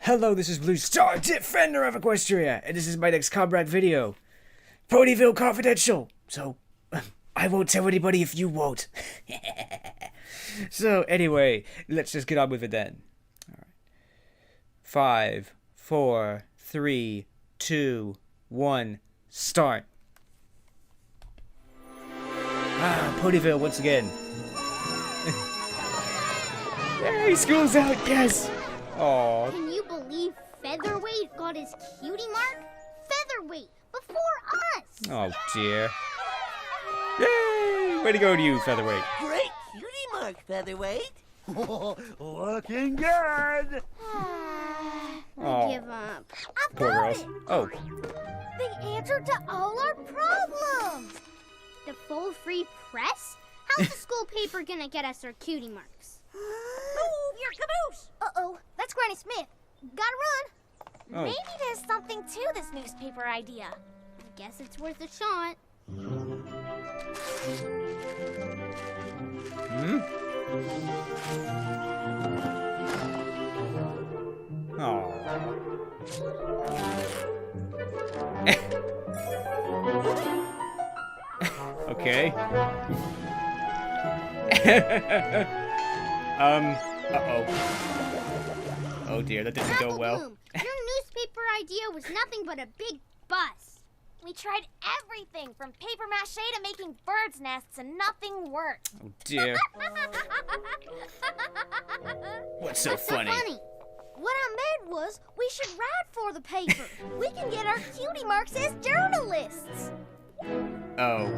Hello, this is Blue Star, Defender of Equestria, and this is my next ComRac video. Ponyville Confidential. So, I won't tell anybody if you won't. So, anyway, let's just get on with it then. Alright. 5, 4, 3, 2, 1, start. Ponyville once again. Yay, school's out, yes! Aww. Can you believe Featherweight got his cutie mark? Featherweight, before us! Oh dear. Yay! Way to go to you, Featherweight. Great cutie mark, Featherweight. Looking good. I give up. I've Poor got girls. it. Oh. The answer to all our problems. The full free press? How's the school paper gonna get us our cutie marks? Move your caboose! Uh-oh, that's Granny Smith. Gotta run. Oh. Maybe there's something to this newspaper idea. I guess it's worth a shot. Hmm? Oh. Okay. Uh-oh. Oh dear, that didn't go well. Bloom, your newspaper idea was nothing but a big bust. We tried everything from paper mache to making birds' nests and nothing worked. Oh dear. What's so funny? What I meant was we should write for the paper. We can get our cutie marks as journalists. Oh.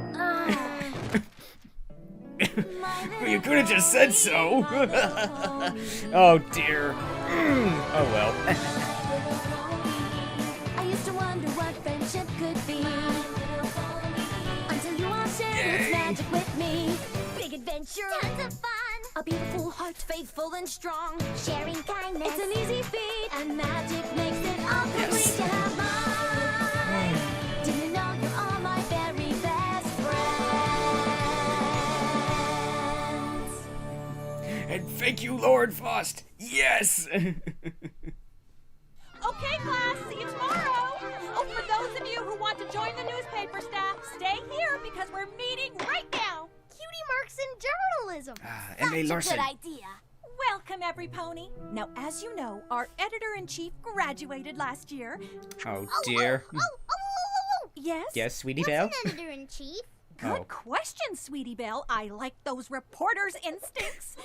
Well, you could have just said so. Oh dear. Oh well. I used to wonder what friendship could be until you all shared its magic with me. Big adventure, tons of fun. A beautiful heart, faithful and strong. Sharing kindness, it's an easy feat, and magic makes it all complete. Yes. To have mine. Do you know you're all my very best friends? And thank you, Lord Faust. Yes. Okay, class, see you tomorrow. Oh, for those of you who want to join the newspaper staff, stay here because we're meeting right now. Cutie marks in journalism. M.A. Such Larson. a good idea. Welcome, every pony. Now, as you know, our editor-in-chief graduated last year. Oh dear. Yes? Yes, Sweetie What's Belle. an editor-in-chief? Good Oh. question, Sweetie Belle. I like those reporters' instincts.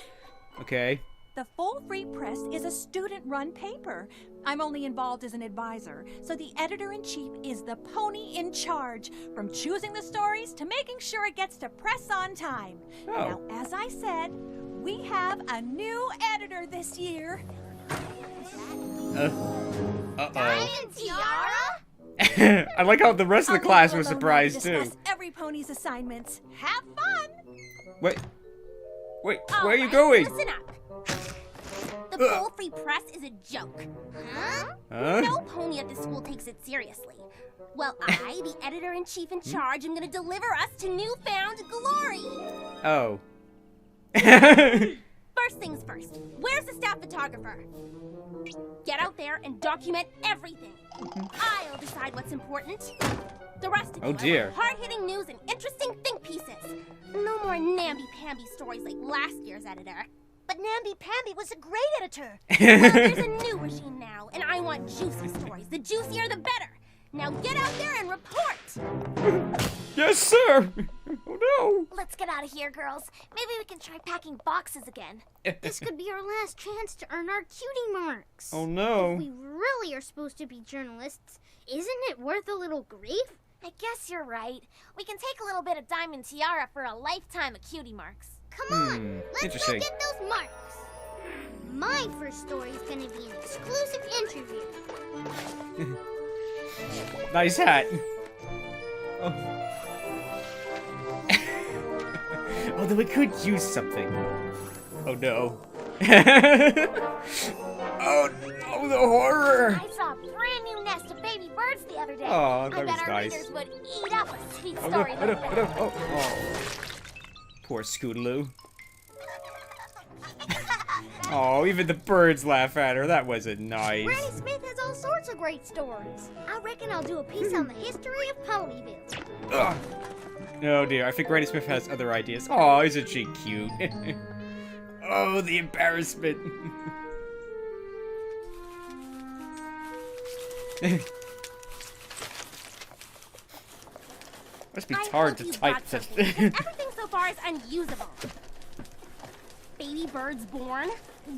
Okay. The Full Free Press is a student-run paper. I'm only involved as an advisor, so the editor-in-chief is the pony in charge, from choosing the stories to making sure it gets to press on time. Oh. Now, as I said, we have a new editor this year. Uh-oh. Diamond Tiara? I like how the rest of the I'll class leave was you alone while we surprised too. discuss every pony's assignments. Have fun! Wait, where All are you right, going? Listen up. The Full Free Press is a joke. Huh? Huh? No pony at this school takes it seriously. Well, I, the editor-in-chief in charge, am going to deliver us to newfound glory. Oh. First things first, where's the staff photographer? Get out there and document everything. I'll decide what's important. The rest of Oh, you, dear. hard-hitting news and interesting think pieces. No more namby-pamby stories like last year's editor. But namby-pamby was a great editor. Well, there's a new regime now, and I want juicy stories. The juicier, the better. Now get out there and report. Yes, sir. Oh no. Let's get out of here, girls. Maybe we can try packing boxes again. This could be our last chance to earn our cutie marks. Oh no. If we really are supposed to be journalists, isn't it worth a little grief? I guess you're right. We can take a little bit of Diamond Tiara for a lifetime of cutie marks. Come on, let's go interesting. get those marks. My first story is going to be an exclusive interview. Nice hat. Oh. Oh, then we could use something. Oh no. Oh no, the horror. I saw a brand new nest of baby birds the other day. Oh, I that bet was our nice. readers would eat up a sweet Oh no, story oh no, like oh that. no, oh, oh. Poor Scootaloo. Oh, even the birds laugh at her. That wasn't nice. Granny Smith has all sorts of great stories. I reckon I'll do a piece on the history of Ponyville. Ugh. Oh dear, I think Granny Smith has other ideas. Oh, isn't she cute? Oh, the embarrassment. Must be hard to type this. Everything so far is unusable. Baby birds born,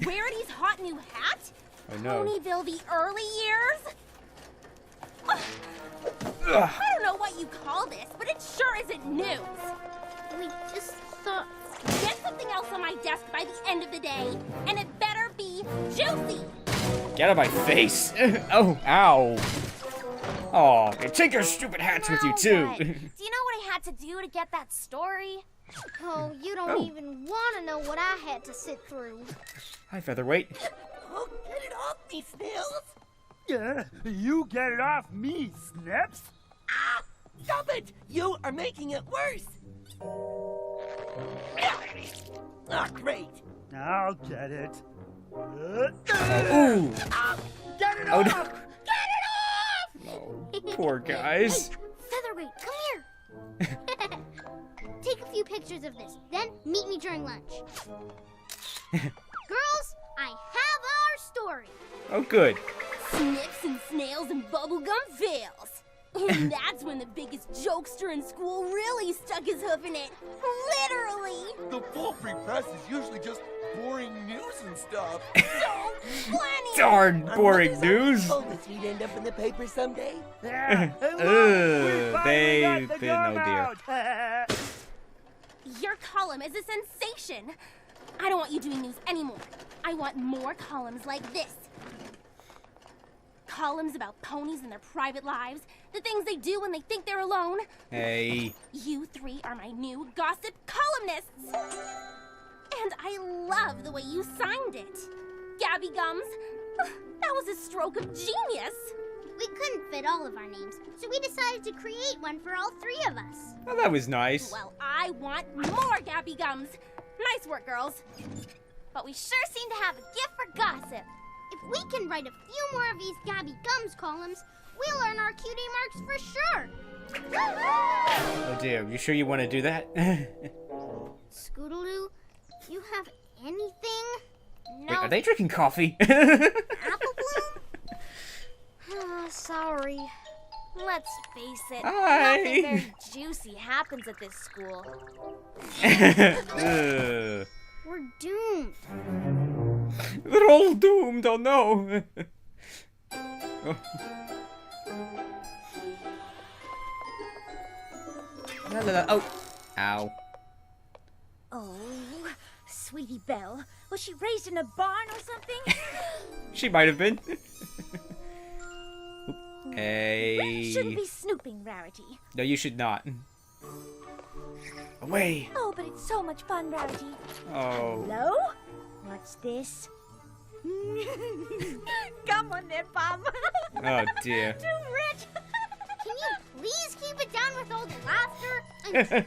Rarity's hot new hat, Oh no. Ponyville the early years. Ugh. Ugh. I don't know what you call this, but it sure isn't news. We just thought... Get something else on my desk by the end of the day, and it better be juicy. Get out of my face. Oh, ow. Oh, take your stupid hats with you too. Do you know what I had to do to get that story? Oh, you don't even want to know what I had to sit through. Hi, Featherweight. Oh, get it off me, Snails! Yeah, you get it off me, Snips! Ah! Stop it! You are making it worse! Ah, great! I'll get it. Ooh. Ah, get it Oh, off! no. Get it off! Oh, poor guys. Featherweight, come here. Take a few pictures of this, then meet me during lunch. Girls, I have our story. Oh, good. Snips and snails and bubblegum fails. And that's when the biggest jokester in school really stuck his hoof in it. Literally. The full free press is usually just boring news and stuff. So funny. Darn boring news. Oh, this we'd end up in the paper someday. They've been, oh dear. Your column is a sensation. I don't want you doing news anymore. I want more columns like this. Columns about ponies and their private lives, the things they do when they think they're alone. Hey. You three are my new gossip columnists. And I love the way you signed it. Gabby Gums, that was a stroke of genius. We couldn't fit all of our names, so we decided to create one for all three of us. Well, that was nice. Well, I want more Gabby Gums. Nice work, girls. But we sure seem to have a gift for gossip. If we can write a few more of these Gabby Gums columns, we'll earn our cutie marks for sure. Oh dear, you sure you want to do that? Scootaloo, you have anything? Wait, are they drinking coffee? Apple Bloom? Oh, sorry. Let's face it, Hi. nothing very juicy happens at this school. Ugh. We're doomed. They're all doomed, oh no. Oh. La, la, la. Oh. Ow. Oh, Sweetie Belle. Was she raised in a barn or something? She might have been. Hey. Shouldn't be snooping, Rarity. No, you should not. Away. Oh, but it's so much fun, Rarity. Oh. Hello? What's this? Come on there, Bum. Oh dear. Too rich. Can you please keep it down with all the laughter?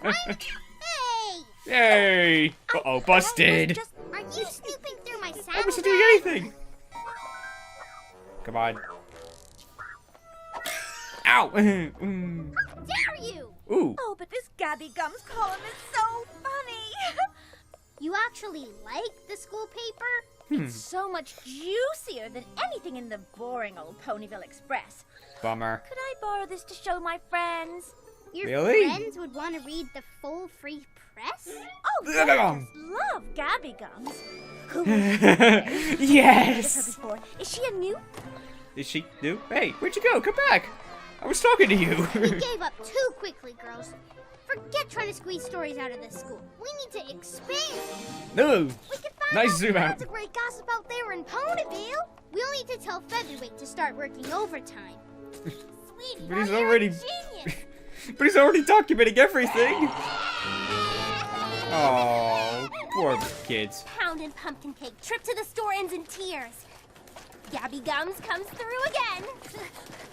I'm trying. Hey! Yay. Uh-oh, busted. Are you snooping through my I saddlebag? wasn't doing anything. Come on. Ow. Mm. How dare you! Ooh. Oh, but this Gabby Gums column is so funny. You actually like the school paper? It's so much juicier than anything in the boring old Ponyville Express. Bummer. Could I borrow this to show my friends? Your Really? friends would want to read the full free press? Oh, yes. Love Gabby Gums. Who was her Yes. before? Is she a new? Is she new? Hey, where'd you go? Come back. I was talking to you. We gave up too quickly, girls. Forget trying to squeeze stories out of this school. We need to expand. No. We can find Nice out zoom lots out. of great gossip out there in Ponyville. We'll need to tell Featherweight to start working overtime. Sweetie, But he's you're already- a genius. But he's already documenting everything. Oh, poor kids. Pound and pumpkin cake trip to the store ends in tears. Gabby Gums comes through again.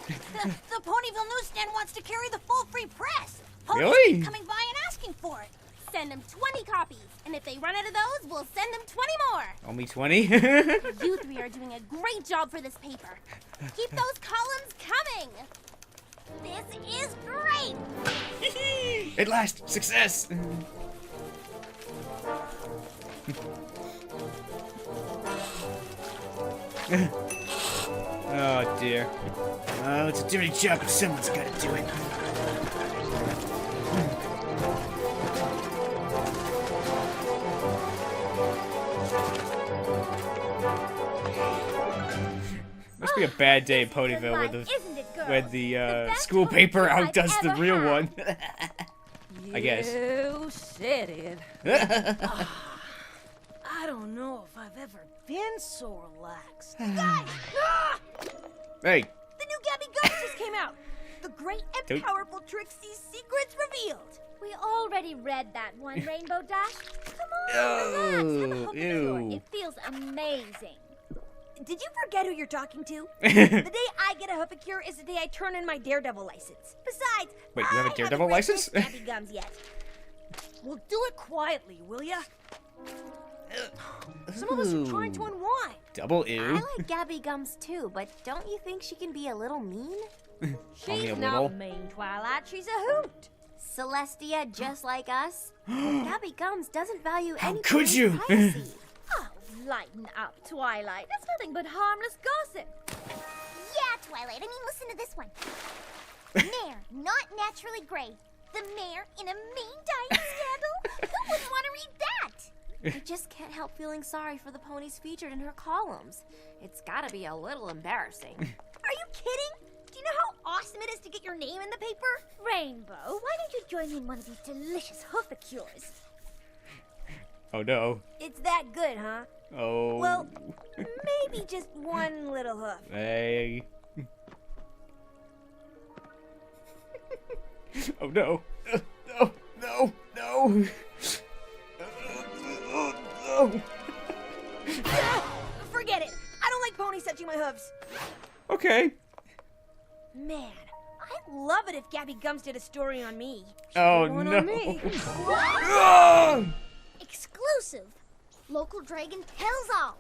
The Ponyville newsstand wants to carry the full free press. Ponies Really? keep coming by and asking for it. send them 20 copies. And if they run out of those, we'll send them 20 more. Only 20? You three are doing a great job for this paper. Keep those columns coming. This is great. At last, success. Oh dear. Oh, it's a dirty job, but someone's got to do it. Must be a bad day in Ponyville when the school paper outdoes the real one. I guess. You said it. I don't know if I've ever been so relaxed. Guys! Hey. The new Gabby Gums just came out. The great and powerful Trixie's secrets revealed. We already read that one, Rainbow Dash. Come on, Oh, relax. Have a ew. It feels amazing. Did you forget who you're talking to? The day I get a Hoofacure is the day I turn in my Daredevil license. Besides, Wait, you have a Daredevil license? I haven't read this Gabby Gums yet. Well, do it quietly, will ya? Some of us are trying to unwind. Double I ew. like Gabby Gums too, but don't you think she can be a little mean? Only She's a not little. mean, Twilight. She's a hoot. Celestia, just like us. Gabby Gums doesn't value How anybody's could you? privacy. Oh, lighten up, Twilight. That's nothing but harmless gossip. Yeah, Twilight. I mean, listen to this one. Mare, not naturally gray. The mare in a mean dying scandal? Who wouldn't want to read that? I just can't help feeling sorry for the ponies featured in her columns. It's gotta be a little embarrassing. Are you kidding? Do you know how awesome it is to get your name in the paper? Rainbow, why don't you join me in one of these delicious Hoofacures? Oh no. It's that good, huh? Oh. Well, maybe just one little hoof. Hey. Oh no. No. No. No. No. Forget it. I don't like ponies touching my hooves. Okay. Man, I'd love it if Gabby Gums did a story on me. Oh One no. on me. Ah! Exclusive. Local Dragon tells all.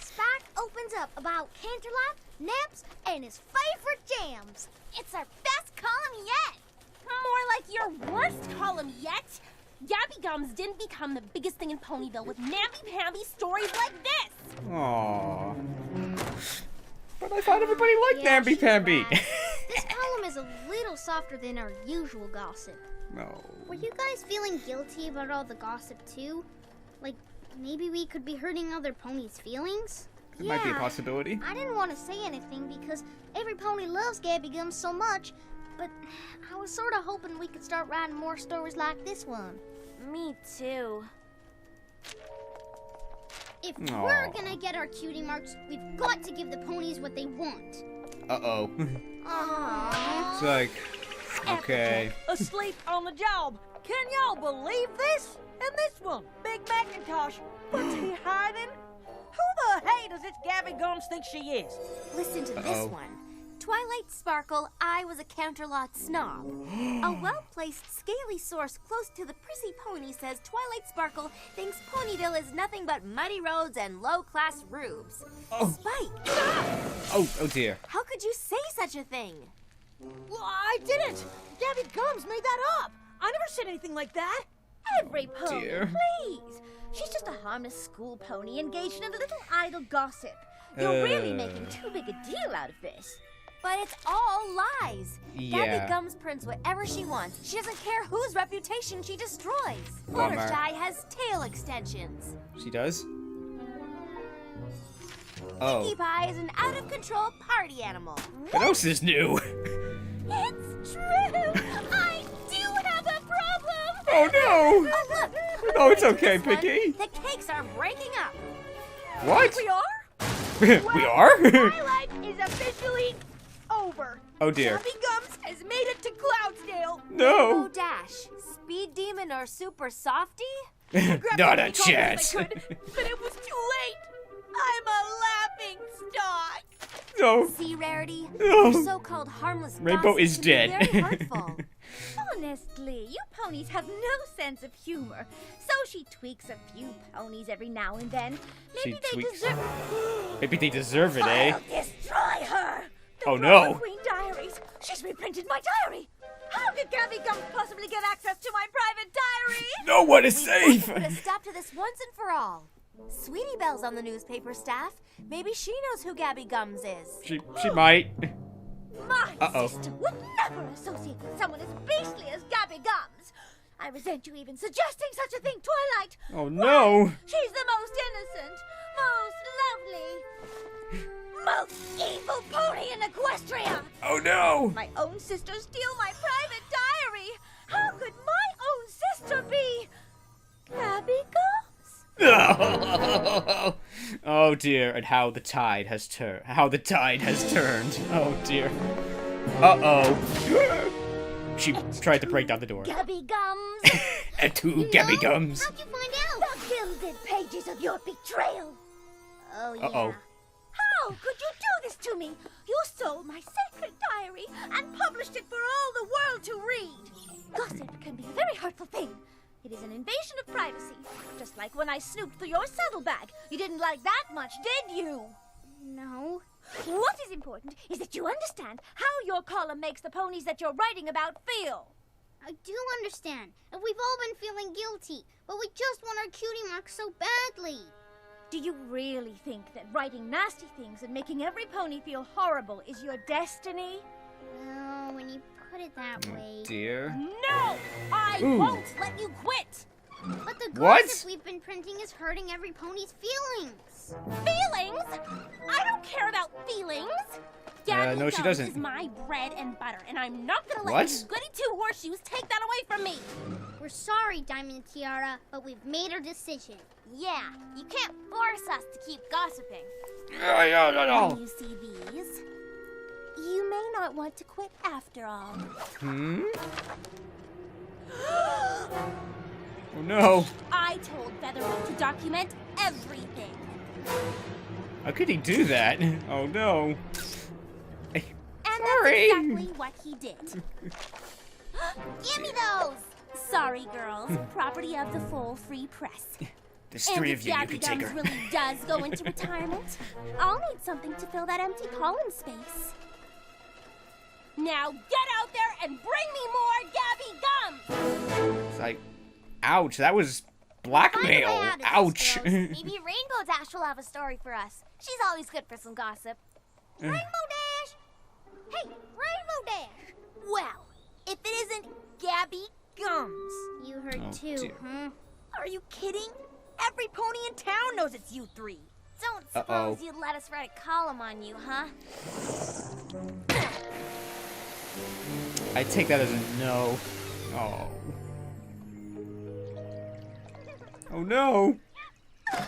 Spark opens up about Canterlot, Naps, and his favorite jams. It's our best column yet. More like your worst column yet. Gabby Gums didn't become the biggest thing in Ponyville with namby-pamby stories like this. Aww. But I thought everybody liked Yeah, Namby she's Pamby. right. This column is a little softer than our usual gossip. No. Were you guys feeling guilty about all the gossip too? Like, maybe we could be hurting other ponies' feelings? It might be a possibility. I didn't want to say anything because every pony loves Gabby Gums so much, but I was sort of hoping we could start writing more stories like this one. Me too. If Aw. we're gonna get our cutie marks, we've got to give the ponies what they want. Uh-oh. Aww. It's like, okay. Asleep on the job. Can y'all believe this? And this one, Big Macintosh. What's he hiding? Who the hey does this Gabby Gums think she is? Listen to Uh-oh. this one. Twilight Sparkle, I was a Counterlot snob. A well-placed, scaly source close to the prissy pony says Twilight Sparkle thinks Ponyville is nothing but muddy roads and low-class rubes. Oh. Spike! Oh dear. How could you say such a thing? Well, I didn't. Gabby Gums made that up. I never said anything like that. Every pony, Dear. please. She's just a harmless school pony engaged in a little idle gossip. You're really making too big a deal out of this. But it's all lies. Yeah. Gabby Gums prints whatever she wants. She doesn't care whose reputation she destroys. Bummer. Fluttershy has tail extensions. She does? Pinkie Oh. Pie is an out-of-control party animal. What else is new? It's true! I do have a problem! Oh no! Oh, look! Oh, it's okay, This one, Pinkie. The cakes are breaking up. What? We are? We are? Twilight is officially over. Oh dear. Gabby Gums has made it to Cloudsdale. Oh, No. Dash. Speed Demon or Super Softy? Not a I chance. could, but it was too late. I'm a laughing stock. No. See, Rarity? No. Your so-called harmless Rainbow gossip is can be dead. very hurtful. Honestly, you ponies have no sense of humor. So she tweaks a few ponies every now and then. Maybe they deserve. Maybe they deserve it, eh? I'll destroy her! The Oh no! Queen Diaries. She's reprinted my diary. How could Gabby Gums possibly get access to my private diary? No one is safe. Put a stop to this once and for all. Sweetie Belle's on the newspaper staff. Maybe she knows who Gabby Gums is. She might. My Uh-oh. sister would never associate with someone as beastly as Gabby Gums. I resent you even suggesting such a thing, Twilight. Oh no! She's the most innocent, most lovely, most evil pony in Equestria. Oh no! My own sister steal my private diary. How could my own sister be Gabby Gums? Oh dear, and how the tide has turned. How the tide has turned. Oh dear. Uh-oh. She tried to break down the door. Gabby Gums. And two Gabby Gums. How'd you find out? The gilded pages of your betrayal! Oh, yeah. Uh-oh. How could you do this to me? You stole my sacred diary and published it for all the world to read. Gossip can be a very hurtful thing. It is an invasion of privacy. Just like when I snooped through your saddlebag. You didn't like that much, did you? No. What is important is that you understand how your column makes the ponies that you're writing about feel. I do understand. And we've all been feeling guilty. But we just want our cutie marks so badly. Do you really think that writing nasty things and making every pony feel horrible is your destiny? Well, when you put it that way. Dear. No! I Ooh. won't let you quit! But the What? gossip we've been printing is hurting every pony's feelings. Feelings? I don't care about feelings. Gabby no, she Gums doesn't. is my bread and butter, and I'm not gonna let What? you goody two horseshoes take that away from me. We're sorry, Diamond Tiara, but we've made our decision. Yeah, you can't force us to keep gossiping. Oh. When you see these, you may not want to quit after all. Hmm? Oh no. I told Featherwell to document everything. How could he do that? Oh no. And Sorry. that's exactly what he did. Give me those! Sorry, girls. Property of the full free press. There's And three if of you. You Gabby can take Gums her. really does go into retirement, I'll need something to fill that empty column space. Now get out there and bring me more Gabby Gums! It's like, ouch, that was blackmail. Find a way out of this, Ouch. girls. Maybe Rainbow Dash will have a story for us. She's always good for some gossip. Rainbow Dash! Hey, Rainbow Dash! Well, if it isn't Gabby Gums. You heard Oh, too, dear. huh? Are you kidding? Every pony in town knows it's you three. Don't suppose you'd let us write a column on you, huh? I take that as a no. Oh. Oh no.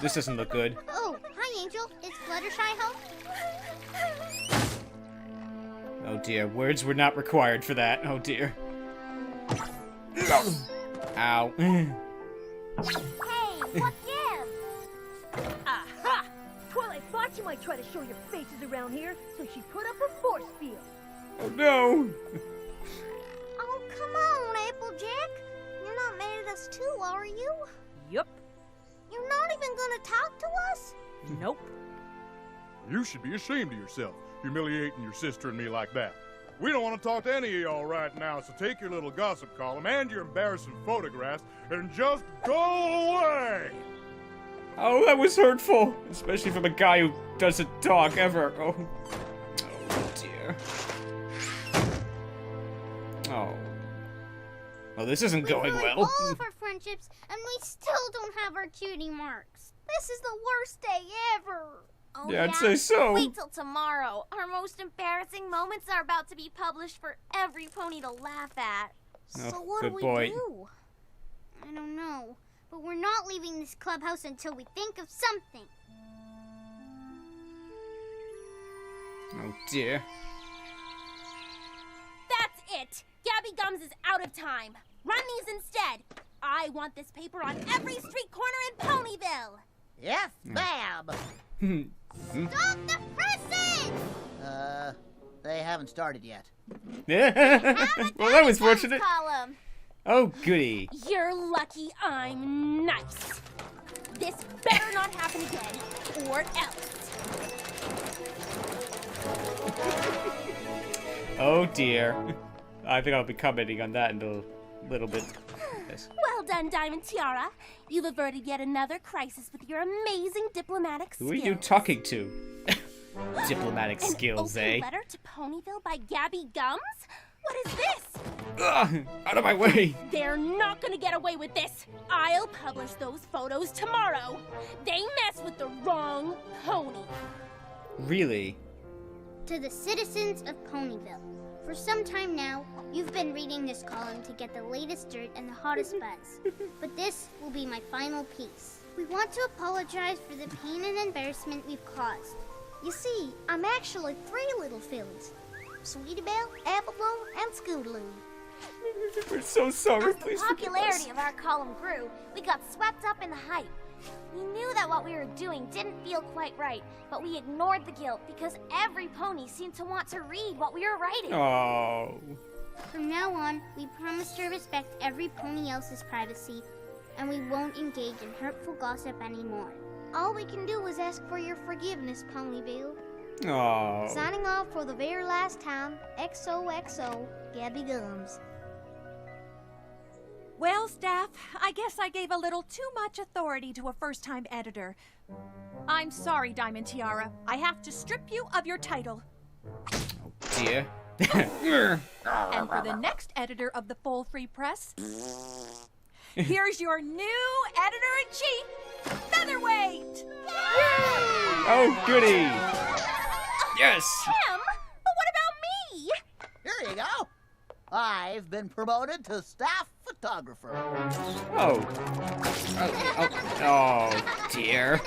This doesn't look good. Oh, hi, Angel. Is Fluttershy home? Oh dear, words were not required for that. Oh dear. Ow. Hey, what gives? Aha! Twilight thought you might try to show your faces around here, so she put up a force field. Oh no. Oh, come on, Applejack. You're not mad at us too, are you? Yup. You're not even gonna talk to us? Nope. You should be ashamed of yourself, humiliating your sister and me like that. We don't want to talk to any of y'all right now, so take your little gossip column and your embarrassing photographs and just go away! Oh, that was hurtful. Especially from a guy who doesn't talk ever. Oh. Oh dear. Oh. Well, this isn't going We've well. ruined all of our friendships, and we still don't have our cutie marks. This is the worst day ever. Oh, Yeah, I'd say so. Wait till tomorrow. Our most embarrassing moments are about to be published for every pony to laugh at. Oh, So what good do we boy. do? I don't know, but we're not leaving this clubhouse until we think of something. Oh dear. That's it. Gabby Gums is out of time. Run these instead. I want this paper on every street corner in Ponyville. Yes, ma'am. Stop the presses! They haven't started yet. Well, that was fortunate. Column. Oh, goody. You're lucky I'm nice. This better not happen again, or else. Oh, dear. I think I'll be commenting on that in a little bit. Yes. Well done, Diamond Tiara. You've averted yet another crisis with your amazing diplomatic skills. Who are you talking to? Diplomatic skills, An eh? open letter to Ponyville by Gabby Gums? What is this? Ugh, out of my way. They're not gonna get away with this. I'll publish those photos tomorrow. They mess with the wrong pony. Really? To the citizens of Ponyville. For some time now, you've been reading this column to get the latest dirt and the hottest buzz. But this will be my final piece. We want to apologize for the pain and embarrassment we've caused. You see, I'm actually 3 little fillies. Sweetie Belle, Apple Bloom, and Scootaloo. We're so sorry. As the Please forgive us. popularity of our column grew, we got swept up in the hype. We knew that what we were doing didn't feel quite right, but we ignored the guilt because every pony seemed to want to read what we were writing. Oh. From now on, we promise to respect every pony else's privacy, and we won't engage in hurtful gossip anymore. All we can do is ask for your forgiveness, Ponyville. Oh. Signing off for the very last time, XOXO, Gabby Gums. Well, staff, I guess I gave a little too much authority to a first-time editor. I'm sorry, Diamond Tiara. I have to strip you of your title. Oh, dear. And for the next editor of the Full Free Press, here's your new editor-in-chief, Featherweight! Oh, goody. Yes. Him? But what about me? Here you go. I've been promoted to staff photographer. Oh. Oh, dear.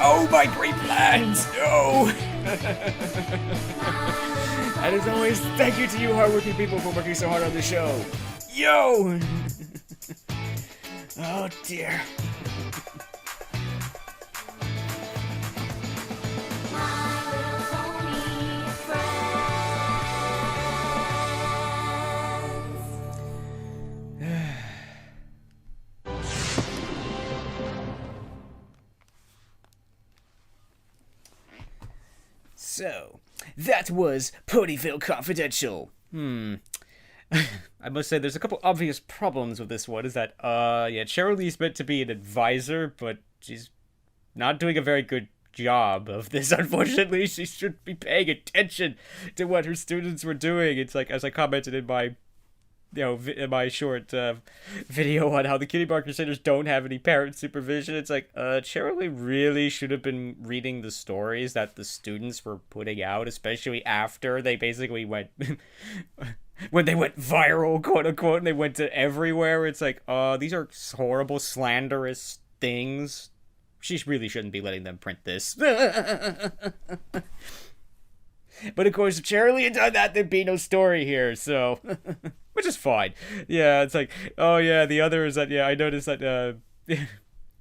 Oh, my great plans! No! And as always, thank you to you hardworking people for working so hard on the show. Yo! Oh, dear. So, that was Ponyville Confidential. I must say, there's a couple obvious problems with this one. Is that, yeah, Cheryl Lee's meant to be an advisor, but she's not doing a very good job of this, unfortunately. She should be paying attention to what her students were doing. It's like, as I commented in my, in my short video on how the Kitty Bar Crusaders don't have any parent supervision, it's like, Cheryl Lee really should have been reading the stories that the students were putting out, especially after they basically went... when they went viral, quote unquote, and they went to everywhere. It's like, these are horrible, slanderous things. She really shouldn't be letting them print this. But of course, if Charlie had done that, there'd be no story here, so... Which is fine. Yeah, it's like, oh yeah, the other is that, yeah, I noticed that,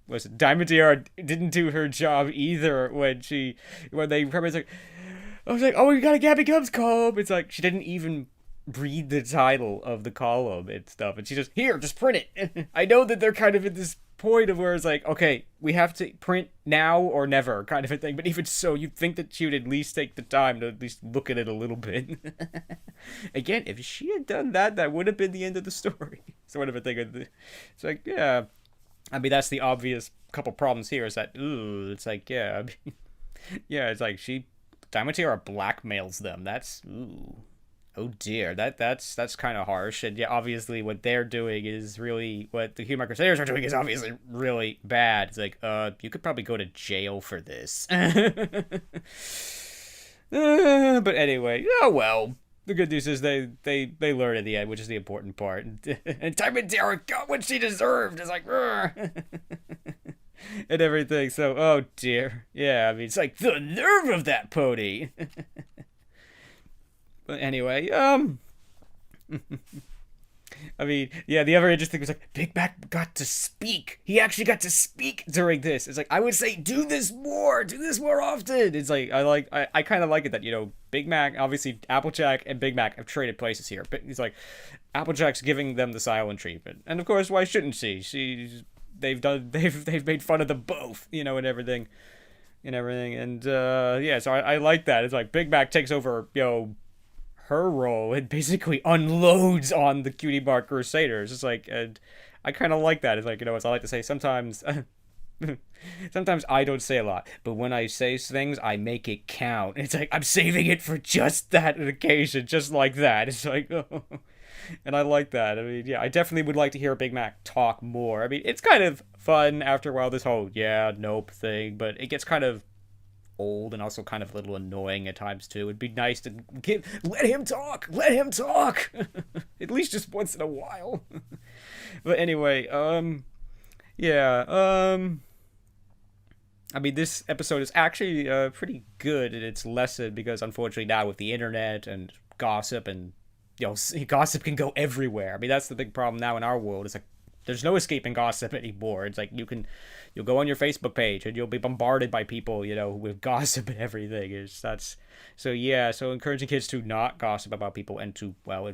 was it Diamond Tiara didn't do her job either when they probably like, I was like, oh, you got a Gabby Gums column. It's like, she didn't even read the title of the column and stuff, and she just, here, just print it. I know that they're kind of at this point of where it's like, okay, we have to print now or never kind of a thing, but even so, you'd think that she would at least take the time to at least look at it a little bit. Again, if she had done that, that would have been the end of the story, sort of a thing. It's like, yeah, I mean, that's the obvious couple problems here is that, ooh, it's like, yeah, I mean, yeah, it's like Diamond Tiara blackmails them. That's, ooh. Oh dear, that's kind of harsh, and yeah, obviously what they're doing is really, what the Human Crusaders are doing is obviously really bad. It's like, you could probably go to jail for this. But anyway, oh well. The good news is they learn at the end, which is the important part. And Diamond Tiara got what she deserved. It's like, and everything. So, oh dear, yeah. I mean, it's like the nerve of that pony. But anyway, I mean, yeah, the other interesting thing was like, Big Mac got to speak. He actually got to speak during this. It's like, I would say, do this more often. It's like, I kind of like it that, you know, Big Mac, obviously, Applejack and Big Mac have traded places here. But he's like, Applejack's giving them the silent treatment. And of course, why shouldn't she? They've made fun of them both, you know, and everything. And, yeah, so I like that. It's like, Big Mac takes over, you know, her role and basically unloads on the Cutie Mark Crusaders. It's like, and I kind of like that. It's like, you know, as I like to say, sometimes sometimes I don't say a lot, but when I say things, I make it count. It's like, I'm saving it for just that occasion, just like that. It's like, oh. And I like that. I mean, yeah, I definitely would like to hear Big Mac talk more. I mean, it's kind of fun after a while, this whole, yeah, nope thing, but it gets kind of old and also kind of a little annoying at times too. It'd be nice to let him talk at least just once in a while. But anyway, yeah, I mean, this episode is actually pretty good in its lesson, because unfortunately now with the internet and gossip, and you know, gossip can go everywhere. I mean, that's the big problem now in our world. It's like, there's no escaping gossip anymore. It's like, you'll go on your Facebook page and you'll be bombarded by people, you know, with gossip and everything. So encouraging kids to not gossip about people and to, well,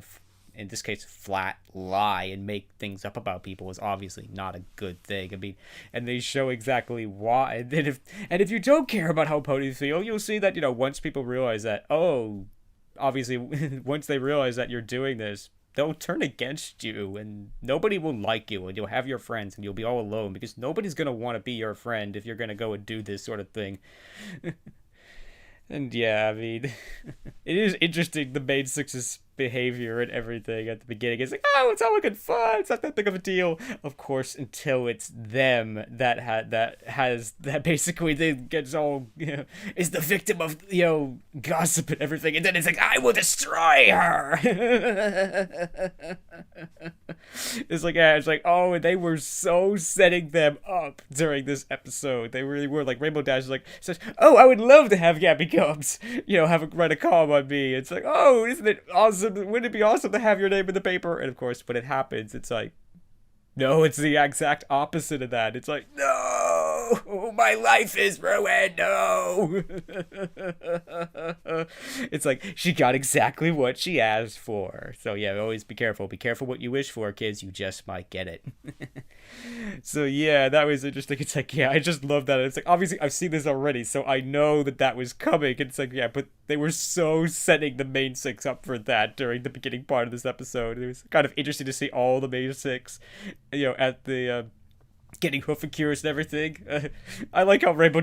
in this case, flat lie and make things up about people is obviously not a good thing. I mean, and they show exactly why. And if you don't care about how ponies feel, you'll see that, you know, once people realize that, oh, obviously, once they realize that you're doing this, they'll turn against you, and nobody will like you, and you'll have your friends, and you'll be all alone, because nobody's going to want to be your friend if you're going to go and do this sort of thing. And yeah, I mean, it is interesting, the main six's behavior and everything at the beginning. It's like, oh, it's all looking fun, it's not that big of a deal. Of course, until it's them that basically they gets all, you know, is the victim of, you know, gossip and everything, and then it's like, I will destroy her. It's like, yeah, it's like, oh, and they were so setting them up during this episode. They really were. Like, Rainbow Dash is like, says, oh, I would love to have Gabby Gums, you know, write a column on me. It's like, oh, isn't it awesome? Wouldn't it be awesome to have your name in the paper? And of course, when it happens, it's like, no, it's the exact opposite of that. It's like, no, my life is ruined, no. It's like, she got exactly what she asked for. So yeah, always be careful. Be careful what you wish for, kids. You just might get it. So yeah, that was interesting. It's like, yeah, I just love that. It's like, obviously, I've seen this already, so I know that was coming. It's like, yeah, but they were so setting the main six up for that during the beginning part of this episode. It was kind of interesting to see all the main six, you know, at the getting hoof and cures and everything. I like how Rainbow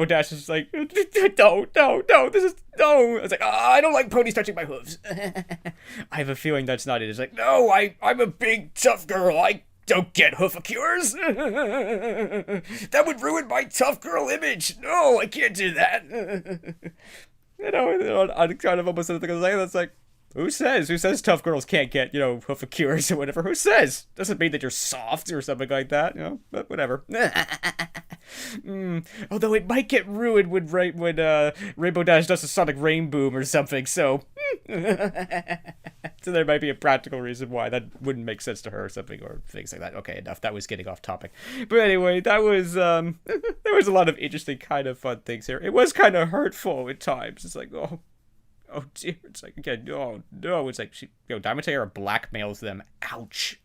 Dash is like, no, this is, no. I was like, I don't like ponies touching my hooves. I have a feeling that's not it. It's like, no, I'm a big tough girl. I don't get hoof cures. That would ruin my tough girl image. No, I can't do that. You know, I kind of almost said that's like, who says tough girls can't get, you know, hoof cures or whatever? Who says? Doesn't mean that you're soft or something like that, you know, but whatever. Although it might get ruined when Rainbow Dash does a Sonic Rain Boom or something, so so there might be a practical reason why that wouldn't make sense to her or something, or things like that. Okay, enough. That was getting off topic. But anyway, that was there was a lot of interesting kind of fun things here. It was kind of hurtful at times. It's like, oh dear, it's like, again, no, it's like, Diamond blackmails them. Ouch.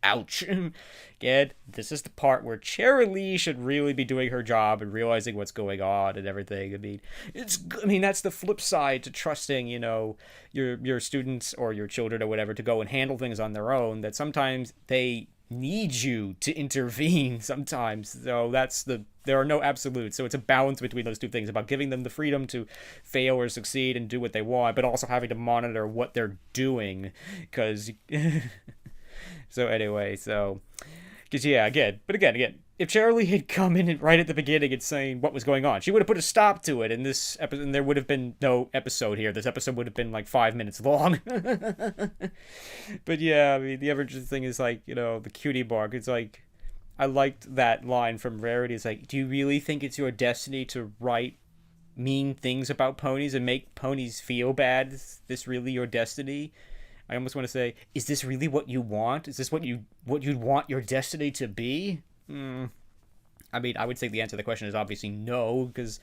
Again, this is the part where Cherry Lee should really be doing her job and realizing what's going on and everything. I mean, that's the flip side to trusting, you know, your students or your children or whatever to go and handle things on their own, that sometimes they need you to intervene sometimes. So there are no absolutes. So it's a balance between those two things, about giving them the freedom to fail or succeed and do what they want, but also having to monitor what they're doing. Because so anyway, because yeah, again, if Charlie had come in right at the beginning and saying what was going on, she would have put a stop to it in this episode, and there would have been no episode here. This episode would have been like 5 minutes long. But yeah, I mean, the other thing is, like, you know, the cutie bark. It's like, I liked that line from Rarity. It's like, do you really think it's your destiny to write mean things about ponies and make ponies feel bad? Is this really your destiny? I almost want to say, is this really what you want? Is this what you'd want your destiny to be? I mean, I would say the answer to the question is obviously no, because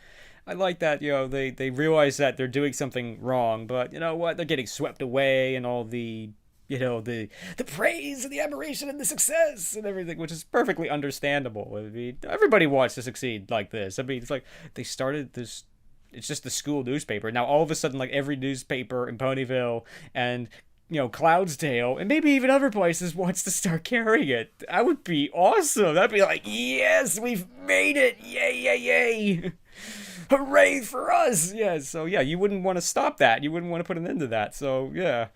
I like that, they realize that they're doing something wrong, but you know what? They're getting swept away and all the the praise and the admiration and the success and everything, which is perfectly understandable. I mean, everybody wants to succeed like this. I mean, it's like they started this. It's just the school newspaper. Now, all of a sudden, like every newspaper in Ponyville and, Cloudsdale, and maybe even other places wants to start carrying it. That would be awesome. That'd be like, yes, we've made it. Yay, yay, yay. Hooray for us. Yeah, so yeah, you wouldn't want to stop that. You wouldn't want to put an end to that. So, yeah.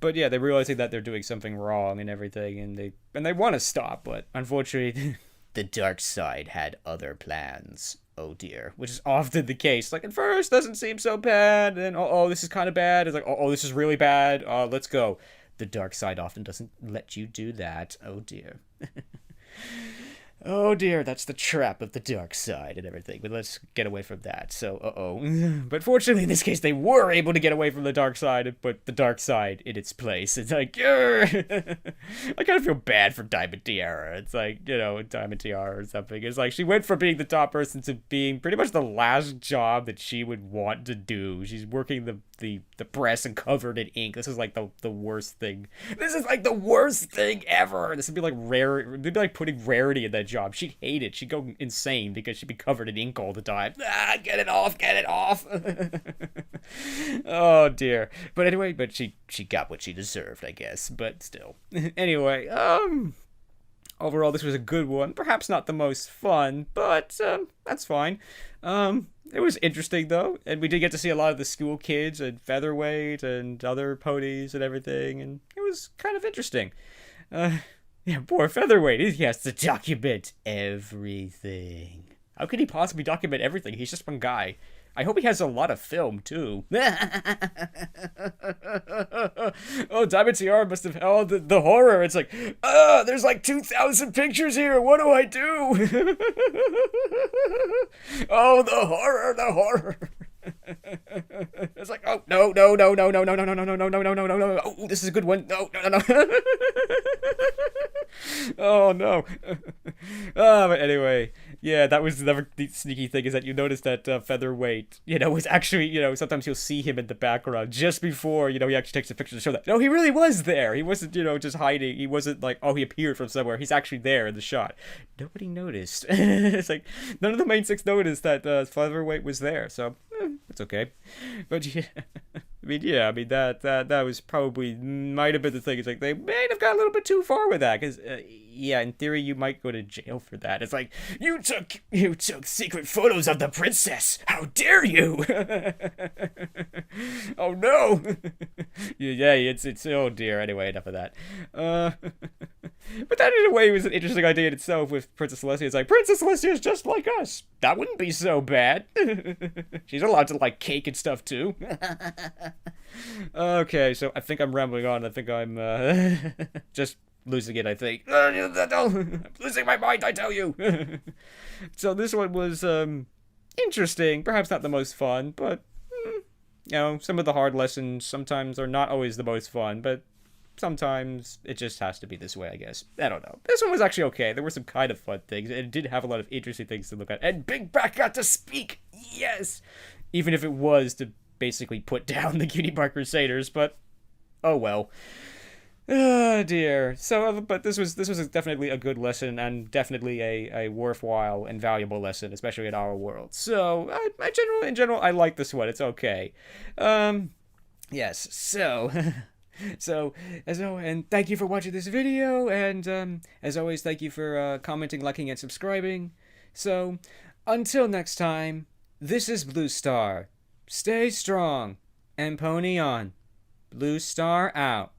But yeah, they're realizing that they're doing something wrong and everything, and they want to stop, but unfortunately, the dark side had other plans. Oh dear, which is often the case. Like, at first, doesn't seem so bad, and oh, this is kind of bad. It's like, oh, this is really bad. Let's go. The dark side often doesn't let you do that. Oh dear. Oh dear, that's the trap of the dark side and everything. But let's get away from that. So, But fortunately, in this case, they were able to get away from the dark side and put the dark side in its place. It's like, I kind of feel bad for Diamond Tiara. It's like, Diamond Tiara or something. It's like she went from being the top person to being pretty much the last job that she would want to do. She's working the press and covered in ink. This is like the worst thing. This is like the worst thing ever. This would be like rare. It'd be like putting Rarity in that job. She'd hate it. She'd go insane because she'd be covered in ink all the time. Get it off, get it off. Oh dear. But anyway, she got what she deserved, I guess. But still. Anyway, overall, this was a good one. Perhaps not the most fun, but that's fine. It was interesting, though, and we did get to see a lot of the school kids and Featherweight and other ponies and everything, and it was kind of interesting. Yeah, poor Featherweight, he has to document everything. How could he possibly document everything? He's just one guy. I hope he has a lot of film, too. Oh, Diamond Tiara must have held the horror. It's like, there's like 2,000 pictures here. What do I do? Oh, the horror. It's like, oh, no. Oh, this is a good one. No. Oh, no. But anyway, yeah, that was the sneaky thing, is that you notice that Featherweight, was actually, sometimes you'll see him in the background just before, he actually takes a picture to show that, no, he really was there. He wasn't, just hiding. He wasn't like, oh, he appeared from somewhere. He's actually there in the shot. Nobody noticed. It's like, none of the main six noticed that Featherweight was there, so it's okay. But yeah. I mean, that was probably, might have been the thing. It's like, they might have got a little bit too far with that, because, yeah, in theory, you might go to jail for that. It's like, you took secret photos of the princess! How dare you! Oh, no! Yeah, it's, oh dear, anyway, enough of that. But that, in a way, was an interesting idea in itself with Princess Celestia. It's like, Princess Celestia is just like us! That wouldn't be so bad! She's allowed to like cake and stuff, too. Okay, so I think I'm rambling on. I think I'm just losing it, I think. I'm losing my mind, I tell you. So this one was interesting. Perhaps not the most fun, but some of the hard lessons sometimes are not always the most fun, but sometimes it just has to be this way, I guess. I don't know. This one was actually okay. There were some kind of fun things. It did have a lot of interesting things to look at. And Big Back got to speak! Yes! Even if it was to basically put down the Cutie Bar Crusaders, but oh well. Oh dear. So, but this was definitely a good lesson, and definitely a worthwhile and valuable lesson, especially in our world. So, in general, I like this one. It's okay. Yes. So, and thank you for watching this video, and as always, thank you for commenting, liking, and subscribing. So, until next time, this is Blue Star. Stay strong and pony on. Blue Star out.